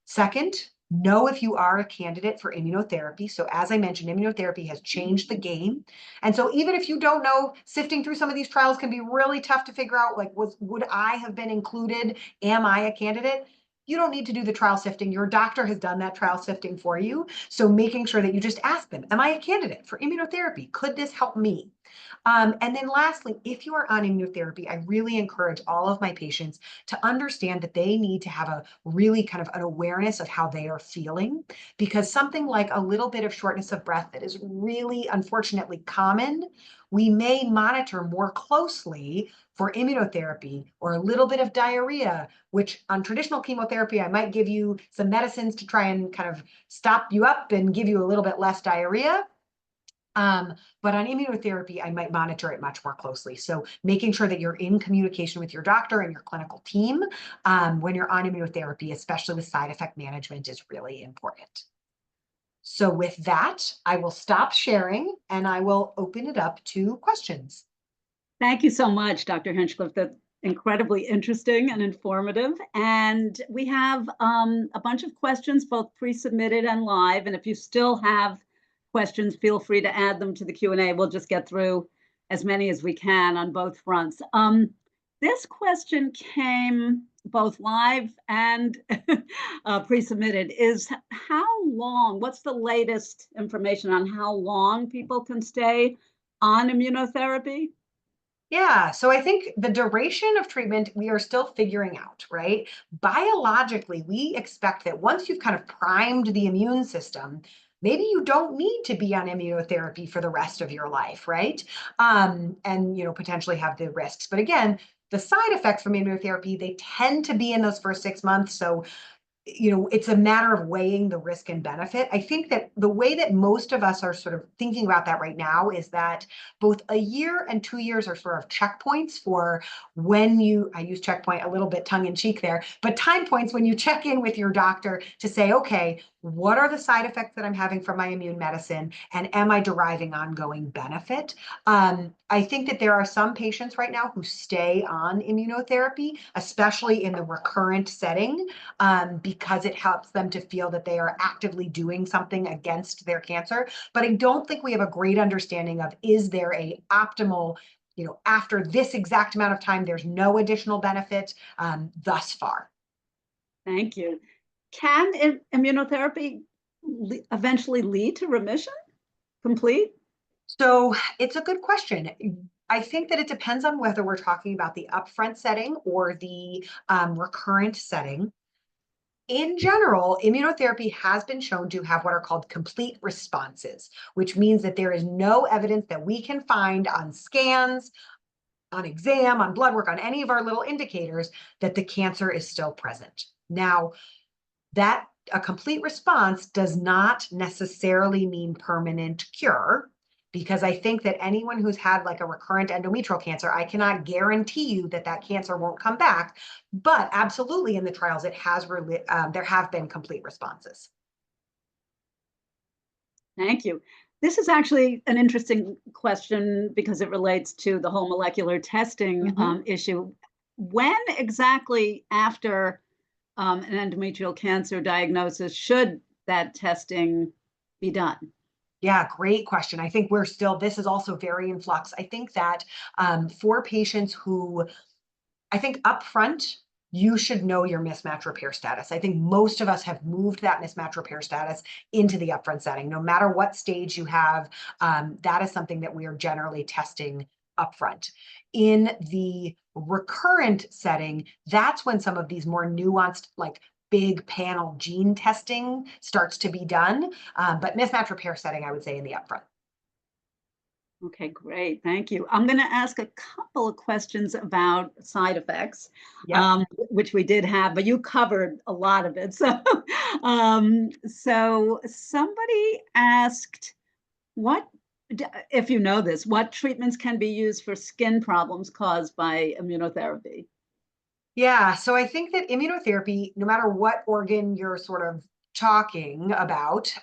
Second, know if you are a candidate for immunotherapy. So as I mentioned, immunotherapy has changed the game. And so even if you don't know, sifting through some of these trials can be really tough to figure out, like, would I have been included? Am I a candidate? you don't need to do the trial sifting. Your doctor has done that trial sifting for you. So making sure that you just ask them, am I a candidate for immunotherapy? Could this help me? And then lastly, if you are on immunotherapy, I really encourage all of my patients to understand that they need to have a really kind of an awareness of how they are feeling, because something like a little bit of shortness of breath that is really unfortunately common, we may monitor more closely for immunotherapy, or a little bit of diarrhea, which on traditional chemotherapy, I might give you some medicines to try and kind of stop you up and give you a little bit less diarrhea. But on immunotherapy, I might monitor it much more closely. So making sure that you're in communication with your doctor and your clinical team when you're on immunotherapy, especially with side effect management, is really important. So with that, I will stop sharing and I will open it up to questions. Thank you so much, Dr. Hinchcliff. That's incredibly interesting and informative. And we have a bunch of questions, both pre-submitted and live. And if you still have questions, feel free to add them to the Q&A. We'll just get through as many as we can on both fronts. This question came both live and pre-submitted, is how long, what's the latest information on how long people can stay on immunotherapy? Yeah, so I think the duration of treatment, we are still figuring out, right? Biologically, we expect that once you've kind of primed the immune system, maybe you don't need to be on immunotherapy for the rest of your life, right? And potentially have the risks. But again, the side effects from immunotherapy, they tend to be in those first 6 months. So it's a matter of weighing the risk and benefit. I think that the way that most of us are sort of thinking about that right now is that both a year and 2 years are sort of checkpoints for when I use checkpoint a little bit tongue in cheek there, but time points when you check in with your doctor to say, okay, what are the side effects that I'm having from my immune medicine? And am I deriving ongoing benefit? I think that there are some patients right now who stay on immunotherapy, especially in the recurrent setting, because it helps them to feel that they are actively doing something against their cancer. But I don't think we have a great understanding of, is there a optimal, after this exact amount of time, there's no additional benefit thus far. Thank you. Can immunotherapy eventually lead to remission? Complete? So it's a good question. I think that it depends on whether we're talking about the upfront setting or the recurrent setting. In general, immunotherapy has been shown to have what are called complete responses, which means that there is no evidence that we can find on scans, on exam, on blood work, on any of our little indicators that the cancer is still present. Now, that a complete response does not necessarily mean permanent cure, because I think that anyone who's had like a recurrent endometrial cancer, I cannot guarantee you that that cancer won't come back, but absolutely in the trials, there have been complete responses. Thank you. This is actually an interesting question because it relates to the whole molecular testing issue. When exactly after an endometrial cancer diagnosis should that testing be done? Yeah, great question. I think this is also very in flux. I think that for patients who, I think upfront, you should know your mismatch repair status. I think most of us have moved that mismatch repair status into the upfront setting. No matter what stage you have, that is something that we are generally testing upfront. In the recurrent setting, that's when some of these more nuanced, like big panel gene testing starts to be done. But mismatch repair setting, I would say in the upfront. Okay, great. Thank you. I'm going to ask a couple of questions about side effects, Yep. which we did have, but you covered a lot of it. So somebody asked, if you know this, what treatments can be used for skin problems caused by immunotherapy? Yeah, so I think that immunotherapy, no matter what organ you're sort of talking about,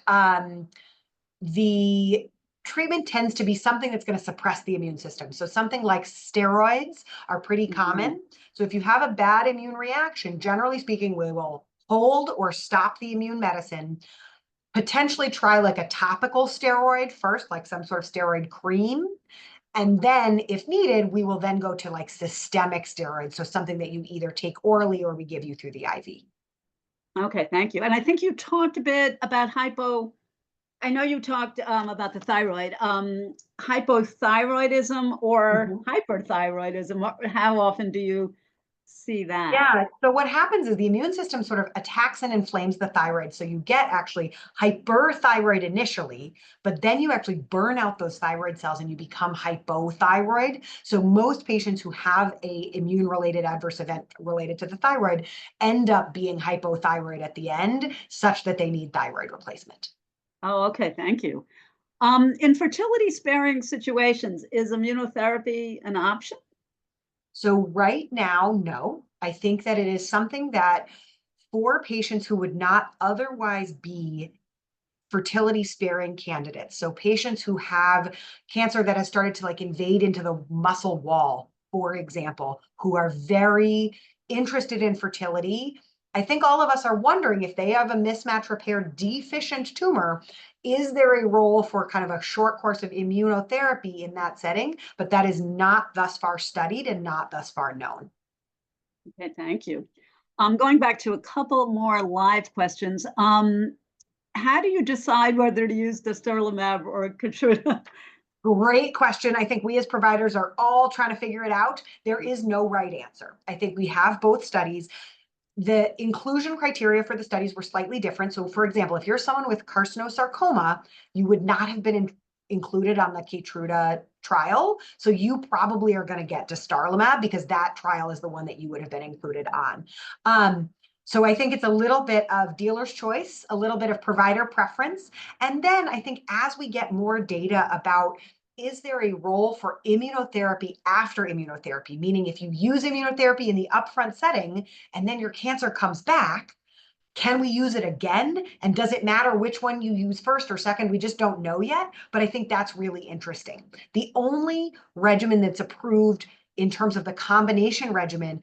the treatment tends to be something that's going to suppress the immune system. So something like steroids are pretty common. So if you have a bad immune reaction, generally speaking, we will hold or stop the immune medicine, potentially try like a topical steroid first, like some sort of steroid cream. And then if needed, we will then go to like systemic steroids. So something that you either take orally or we give you through the IV. Okay, thank you. And I think you talked a bit about I know you talked about the thyroid, hypothyroidism or Mhm. hyperthyroidism. How often do you see that? Yeah, so what happens is the immune system sort of attacks and inflames the thyroid. So you get actually hyperthyroid initially, but then you actually burn out those thyroid cells and you become hypothyroid. So most patients who have a immune-related adverse event related to the thyroid end up being hypothyroid at the end, such that they need thyroid replacement. Oh, okay, thank you. In fertility sparing situations, is immunotherapy an option? So right now, no. I think that it is something that for patients who would not otherwise be fertility sparing candidates. So patients who have cancer that has started to like invade into the muscle wall, for example, who are very interested in fertility. I think all of us are wondering if they have a mismatch repair deficient tumor, is there a role for kind of a short course of immunotherapy in that setting? But that is not thus far studied and not thus far known. Okay, thank you. Going back to a couple more live questions. How do you decide whether to use dostarlimab or Keytruda? Great question. I think we as providers are all trying to figure it out. There is no right answer. I think we have both studies. The inclusion criteria for the studies were slightly different. So, for example, if you're someone with carcinosarcoma, you would not have been included on the Keytruda trial. So you probably are going to get dostarlimab because that trial is the one that you would have been included on. So I think it's a little bit of dealer's choice, a little bit of provider preference. And then I think as we get more data about is there a role for immunotherapy after immunotherapy? Meaning if you use immunotherapy in the upfront setting and then your cancer comes back, can we use it again? And does it matter which one you use first or second? We just don't know yet, but I think that's really interesting. The only regimen that's approved in terms of the combination regimen,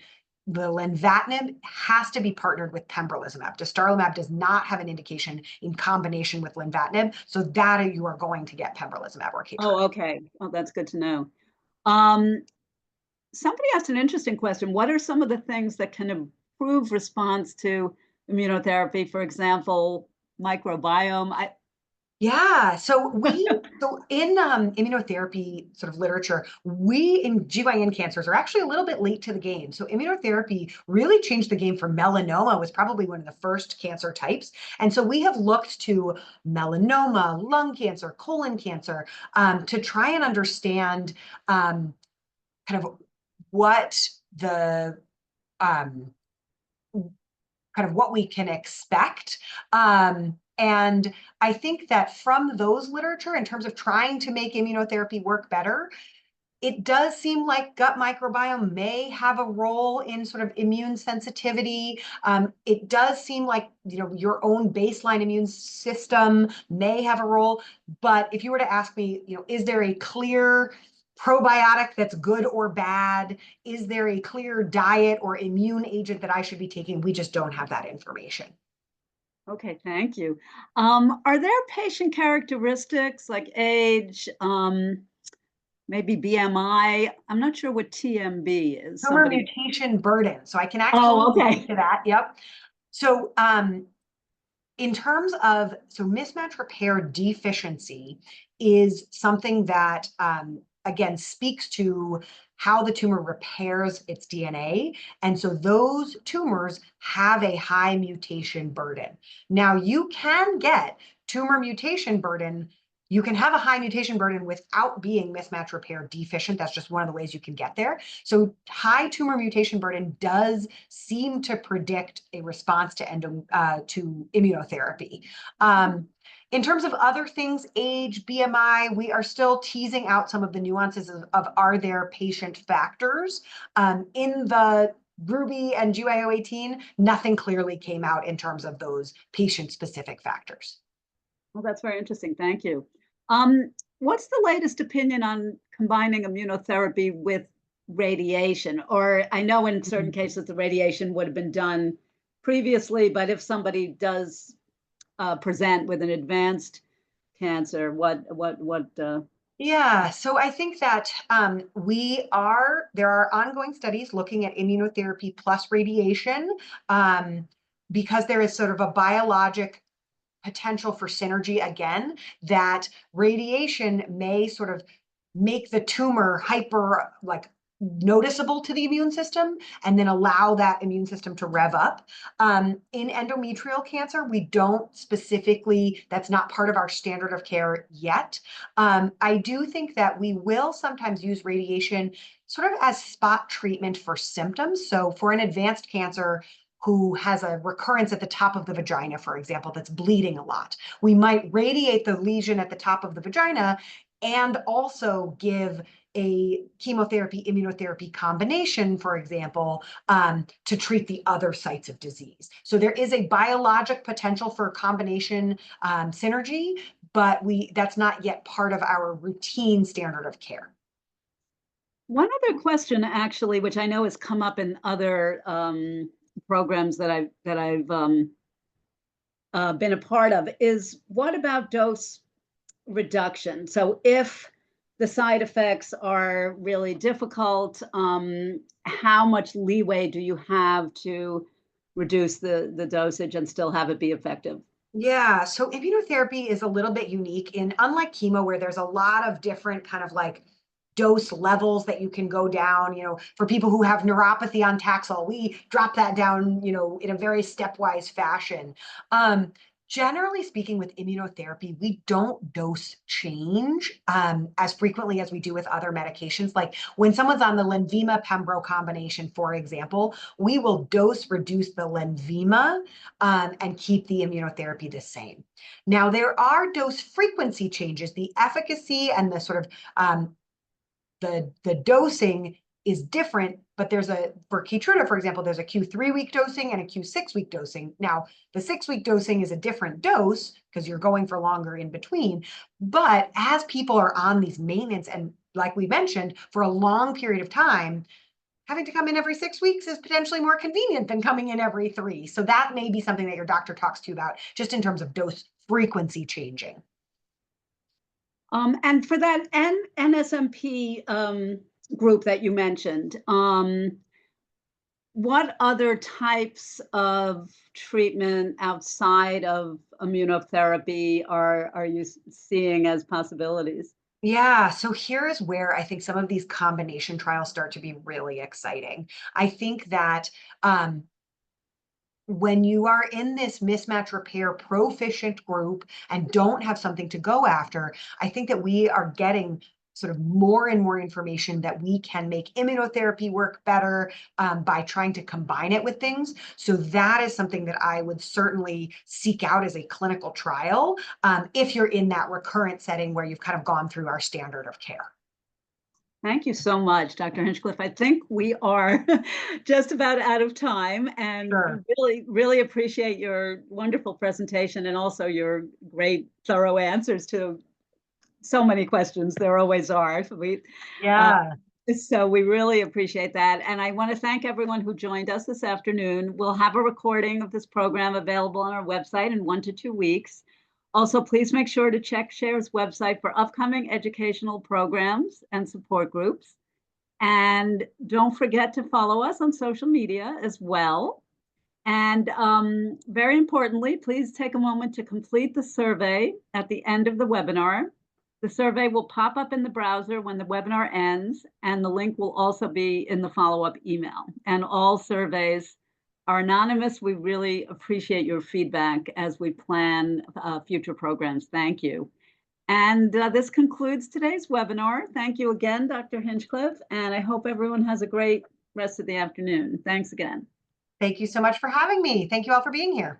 the lenvatinib has to be partnered with pembrolizumab. Dostarlimab does not have an indication in combination with lenvatinib, so that you are going to get pembrolizumab or Keytruda. Oh, okay. Oh, that's good to know. Um, Somebody asked an interesting question. What are some of the things that can improve response to immunotherapy? For example, microbiome. Yeah, so in immunotherapy sort of literature, we in GYN cancers are actually a little bit late to the game. So immunotherapy really changed the game for melanoma, was probably one of the first cancer types. And so we have looked to melanoma, lung cancer, colon cancer, to try and understand kind of what the um, kind of what we can expect. And I think that from those literature, in terms of trying to make immunotherapy work better, it does seem like gut microbiome may have a role in sort of immune sensitivity. It does seem like your own baseline immune system may have a role. But if you were to ask me, is there a clear probiotic that's good or bad? Is there a clear diet or immune agent that I should be taking? We just don't have that information. Okay, thank you. Are there patient characteristics like age, maybe BMI? I'm not sure what TMB is. Tumor Somebody. mutation burden. So I can Oh, actually speak okay. to that. Yep. So in terms of, so mismatch repair deficiency is something that, again, speaks to how the tumor repairs its DNA. And so those tumors have a high mutation burden. Now, you can get tumor mutation burden. You can have a high mutation burden without being mismatch repair deficient. That's just one of the ways you can get there. So high tumor mutation burden does seem to predict a response to to immunotherapy. In terms of other things, age, BMI, we are still teasing out some of the nuances of are there patient factors. In the Ruby and GYO18, nothing clearly came out in terms of those patient-specific factors. Well, that's very interesting. Thank you. What's the latest opinion on combining immunotherapy with radiation? Or I know in certain cases the radiation would have been done previously, but if somebody does present with an advanced cancer, what? Yeah, so I think that there are ongoing studies looking at immunotherapy plus radiation. because there is sort of a biologic potential for synergy again, that radiation may sort of make the tumor hyper like noticeable to the immune system and then allow that immune system to rev up. In endometrial cancer, we don't specifically, that's not part of our standard of care yet. I do think that we will sometimes use radiation sort of as spot treatment for symptoms. So for an advanced cancer who has a recurrence at the top of the vagina, for example, that's bleeding a lot, we might radiate the lesion at the top of the vagina and also give a chemotherapy immunotherapy combination, for example, to treat the other sites of disease. So there is a biologic potential for combination synergy, but that's not yet part of our routine standard of care. One other question, actually, which I know has come up in other programs that I've been a part of, is what about dose reduction? So if the side effects are really difficult, how much leeway do you have to reduce the dosage and still have it be effective? Yeah, so immunotherapy is a little bit unique in, unlike chemo, where there's a lot of different kind of like dose levels that you can go down. For people who have neuropathy on Taxol, we drop that down, in a very stepwise fashion. Generally speaking, with immunotherapy, we don't dose change as frequently as we do with other medications. Like when someone's on the Lenvima Pembro combination, for example, we will dose reduce the Lenvima and keep the immunotherapy the same. Now, there are dose frequency changes. The efficacy and the sort of the dosing is different, but for Keytruda, for example, there's a Q3-week dosing and a Q6-week dosing. Now, the 6-week dosing is a different dose because you're going for longer in between. But as people are on these maintenance, and like we mentioned, for a long period of time, having to come in every 6 weeks is potentially more convenient than coming in every 3. So that may be something that your doctor talks to you about, just in terms of dose frequency changing. And for that NSMP group that you mentioned, what other types of treatment outside of immunotherapy are you seeing as possibilities? Yeah, so here is where I think some of these combination trials start to be really exciting. I think that when you are in this mismatch repair proficient group and don't have something to go after, I think that we are getting sort of more and more information that we can make immunotherapy work better by trying to combine it with things. So that is something that I would certainly seek out as a clinical trial if you're in that recurrent setting where you've kind of gone through our standard of care. Thank you so much, Dr. Hinchcliff. I think we are just about out of time, and Sure. really, really appreciate your wonderful presentation and also your great, thorough answers to so many questions. There always are. Yeah. So we really appreciate that. And I want to thank everyone who joined us this afternoon. We'll have a recording of this program available on our website in 1 to 2 weeks. Also, please make sure to check SHARE's website for upcoming educational programs and support groups. And don't forget to follow us on social media as well. And very importantly, please take a moment to complete the survey at the end of the webinar. The survey will pop up in the browser when the webinar ends, and the link will also be in the follow-up email. And all surveys are anonymous. We really appreciate your feedback as we plan future programs. Thank you. And this concludes today's webinar. Thank you again, Dr. Hinchcliff, and I hope everyone has a great rest of the afternoon. Thanks again. Thank you so much for having me. Thank you all for being here.